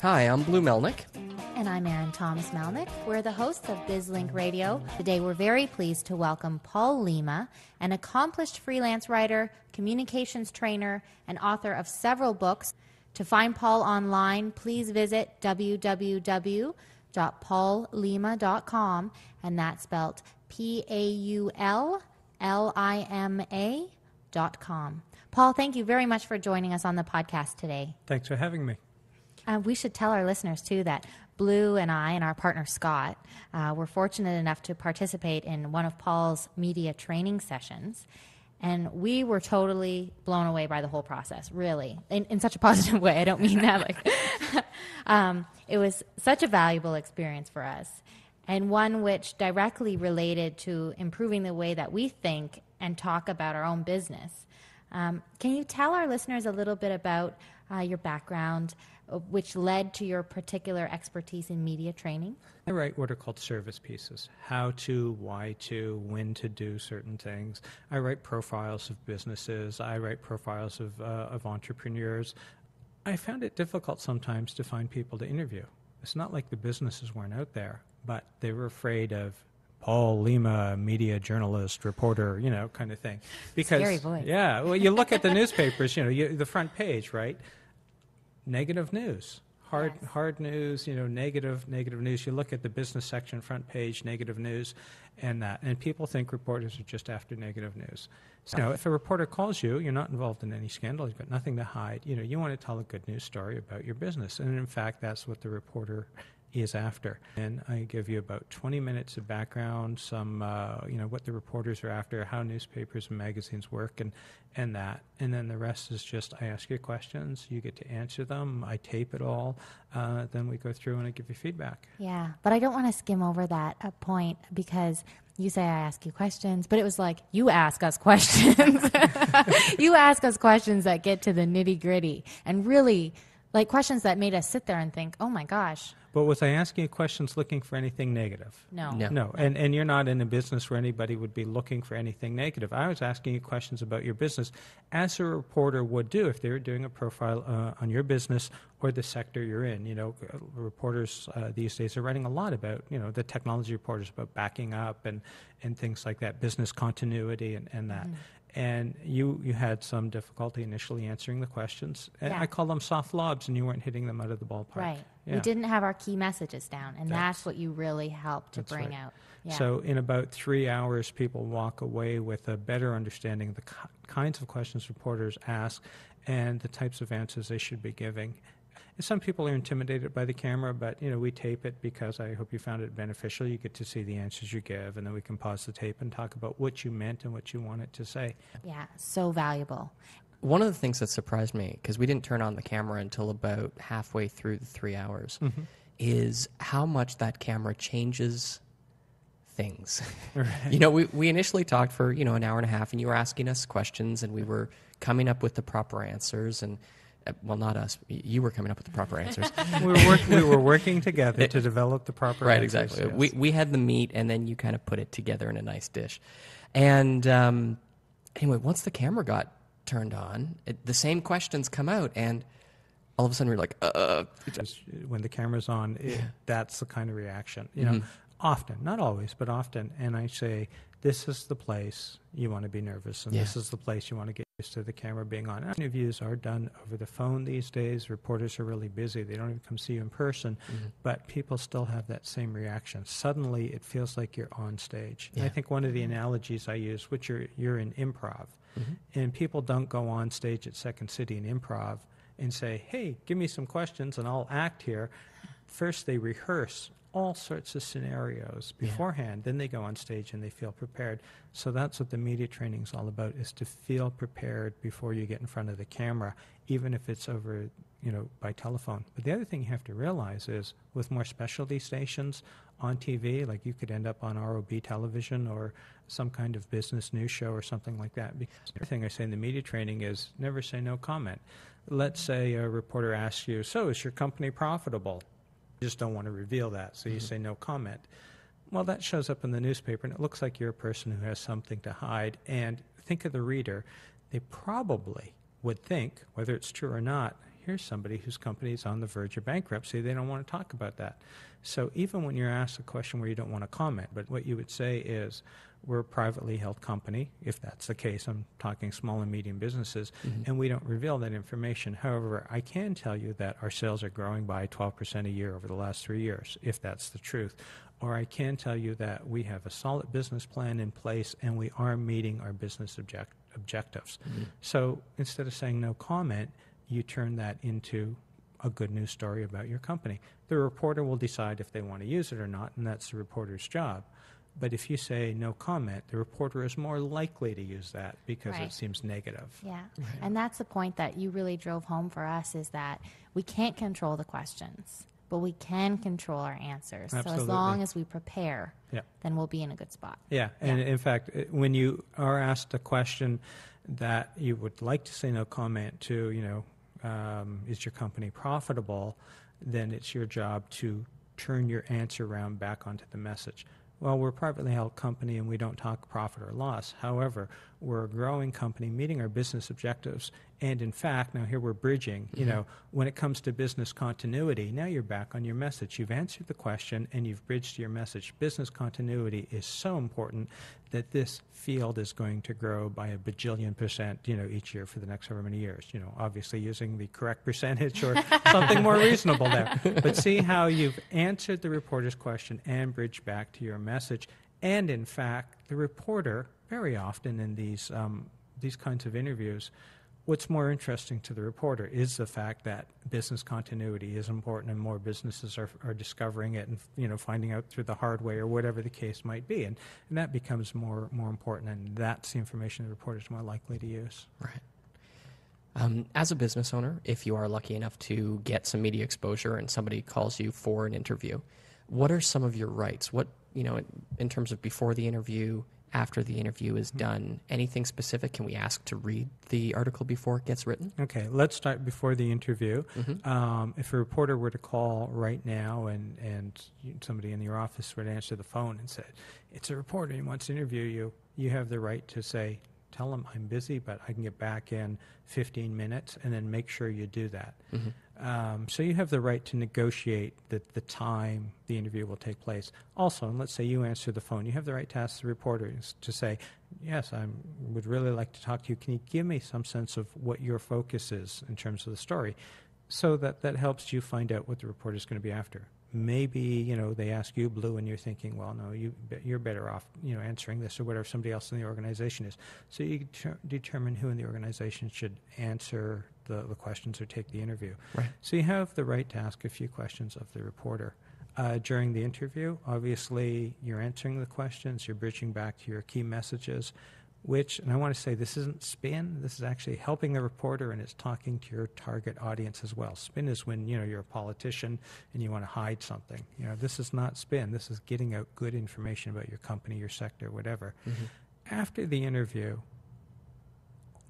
Hi, I'm Blue Melnick. And I'm Erin Thomas Melnick. We're the hosts of BizLink Radio. Today we're very pleased to welcome Paul Lima, an accomplished freelance writer, communications trainer, and author of several books. To find Paul online, please visit www.paullima.com, and that's spelled PAULLIMA.com. Paul, thank you very much for joining us on the podcast today. Thanks for having me. We should tell our listeners, too, that Blue and I and our partner Scott were fortunate enough to participate in one of Paul's media training sessions. And we were totally blown away by the whole process, really, in such a positive way. I don't mean that. It was such a valuable experience for us, and one which directly related to improving the way that we think and talk about our own business. Can you tell our listeners a little bit about your background, which led to your particular expertise in media training? I write what are called service pieces: how to, why to, when to do certain things. I write profiles of businesses. I write profiles of entrepreneurs. I found it difficult sometimes to find people to interview. It's not like the businesses weren't out there, but they were afraid of Paul Lima, media journalist, reporter, kind of thing. Because, scary voice. Yeah, well, you look at the newspapers, the front page, right? Negative news, hard news, negative news. You look at the business section, front page, negative news, and people think reporters are just after negative news. So, if a reporter calls you, you're not involved in any scandal. You've got nothing to hide. You want to tell a good news story about your business, and in fact, that's what the reporter is after. And I give you about 20 minutes of background, some, what the reporters are after, how newspapers and magazines work, and that. And then the rest is just I ask you questions, you get to answer them, I tape it all, then we go through and I give you feedback. Yeah, but I don't want to skim over that point because you say I ask you questions, but it was like you ask us questions. You ask us questions that get to the nitty-gritty and really like questions that made us sit there and think, oh my gosh. But was I asking you questions looking for anything negative? No. No. And you're not in a business where anybody would be looking for anything negative. I was asking you questions about your business as a reporter would do if they were doing a profile on your business or the sector you're in. Reporters these days are writing a lot about, the technology reporters about backing up and things like that, business continuity and that. Mm-hmm. And you had some difficulty initially answering the questions. And I call them soft lobs, and you weren't hitting them out of the ballpark. Right. Yeah. We didn't have our key messages down, and that's what you really helped to bring out. Yeah. So in about 3 hours, people walk away with a better understanding of the kinds of questions reporters ask and the types of answers they should be giving. And some people are intimidated by the camera, but we tape it because I hope you found it beneficial. You get to see the answers you give, and then we can pause the tape and talk about what you meant and what you wanted to say. Yeah, so valuable. One of the things that surprised me, because we didn't turn on the camera until about halfway through the 3 hours, is how much that camera changes things. Right. We initially talked for, an hour and a half, and you were asking us questions, and we were coming up with the proper answers, and well, not us. You were coming up with the proper answers. We were working together to develop the proper right, answers. Exactly. Yes. We had the meat, and then you kind of put it together in a nice dish. And anyway, once the camera got turned on, the same questions come out, and all of a sudden we're like, When the camera's on, that's the kind of reaction. Often, not always, but often. And I say, this is the place you want to be nervous, and this is the place you want to get used to the camera being on. Interviews are done over the phone these days. Reporters are really busy. They don't even come see you in person, but people still have that same reaction. Suddenly, it feels like you're on stage. Yeah. I think one of the analogies I use, which you're in improv, and people don't go on stage at Second City in improv and say, hey, give me some questions and I'll act here. First, they rehearse all sorts of scenarios beforehand. Then they go on stage and they feel prepared. So that's what the media training is all about, is to feel prepared before you get in front of the camera, even if it's over, by telephone. But the other thing you have to realize is with more specialty stations on TV, like you could end up on ROB television or some kind of business news show or something like that. Because the other thing I say in the media training is never say no comment. Let's say a reporter asks you, so is your company profitable? Just don't want to reveal that, so you say no comment. Well, that shows up in the newspaper, and it looks like you're a person who has something to hide. And think of the reader. They probably would think, whether it's true or not, here's somebody whose company is on the verge of bankruptcy. They don't want to talk about that. So even when you're asked a question where you don't want to comment, but what you would say is, we're a privately held company, if that's the case. I'm talking small and medium businesses, and we don't reveal that information. However, I can tell you that our sales are growing by 12% a year over the last 3 years, if that's the truth. Or I can tell you that we have a solid business plan in place and we are meeting our business objectives. So instead of saying no comment, you turn that into a good news story about your company. The reporter will decide if they want to use it or not, and that's the reporter's job. But if you say no comment, the reporter is more likely to use that because it seems negative. Yeah. And that's the point that you really drove home for us, is that we can't control the questions, but we can control our answers. Absolutely. So as long as we prepare, then we'll be in a good spot. Yeah. And in fact, when you are asked a question that you would like to say no comment to, is your company profitable, then it's your job to turn your answer around back onto the message. Well, we're a privately held company and we don't talk profit or loss. However, we're a growing company meeting our business objectives. And in fact, now here we're bridging, when it comes to business continuity, now you're back on your message. You've answered the question and you've bridged your message. Business continuity is so important that this field is going to grow by a bajillion percent, each year for the next however many years. Obviously using the correct percentage or something more reasonable there. But see how you've answered the reporter's question and bridged back to your message. And in fact, the reporter, very often in these kinds of interviews, what's more interesting to the reporter is the fact that business continuity is important and more businesses are discovering it and finding out through the hard way or whatever the case might be. And that becomes more important, and that's the information the reporter is more likely to use. Right. As a business owner, if you are lucky enough to get some media exposure and somebody calls you for an interview, what are some of your rights? What, in terms of before the interview, after the interview is done, anything specific? Can we ask to read the article before it gets written? Okay, let's start before the interview. If a reporter were to call right now and somebody in your office would answer the phone and said, it's a reporter, he wants to interview you, you have the right to say, tell him I'm busy, but I can get back in 15 minutes, and then make sure you do that. So you have the right to negotiate the time the interview will take place. Also, and let's say you answer the phone, you have the right to ask the reporter to say, yes, I would really like to talk to you. Can you give me some sense of what your focus is in terms of the story? So that helps you find out what the reporter is going to be after. Maybe, they ask you, Blue, and you're thinking, well, no, you're better off, answering this or whatever somebody else in the organization is. So you determine who in the organization should answer the questions or take the interview. Right. So you have the right to ask a few questions of the reporter. During the interview, obviously, you're answering the questions, you're bridging back to your key messages, and I want to say this isn't spin, this is actually helping the reporter, and it's talking to your target audience as well. Spin is when, you're a politician and you want to hide something. This is not spin, this is getting out good information about your company, your sector, whatever. After the interview,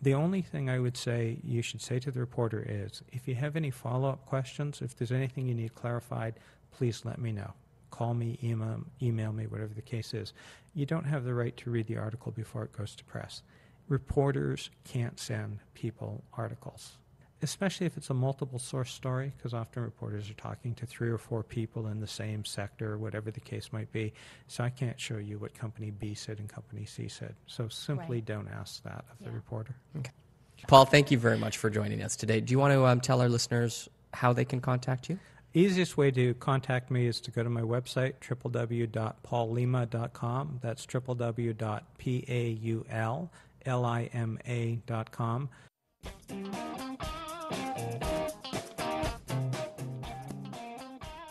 the only thing I would say you should say to the reporter is, if you have any follow-up questions, if there's anything you need clarified, please let me know. Call me, email me, whatever the case is. You don't have the right to read the article before it goes to press. Reporters can't send people articles, especially if it's a multiple source story, because often reporters are talking to 3 or 4 people in the same sector, whatever the case might be. So I can't show you what company B said and company C said. So simply don't ask that of the reporter. Okay. Paul, thank you very much for joining us today. Do you want to tell our listeners how they can contact you? Easiest way to contact me is to go to my website, www.paullima.com. That's www.paullima.com.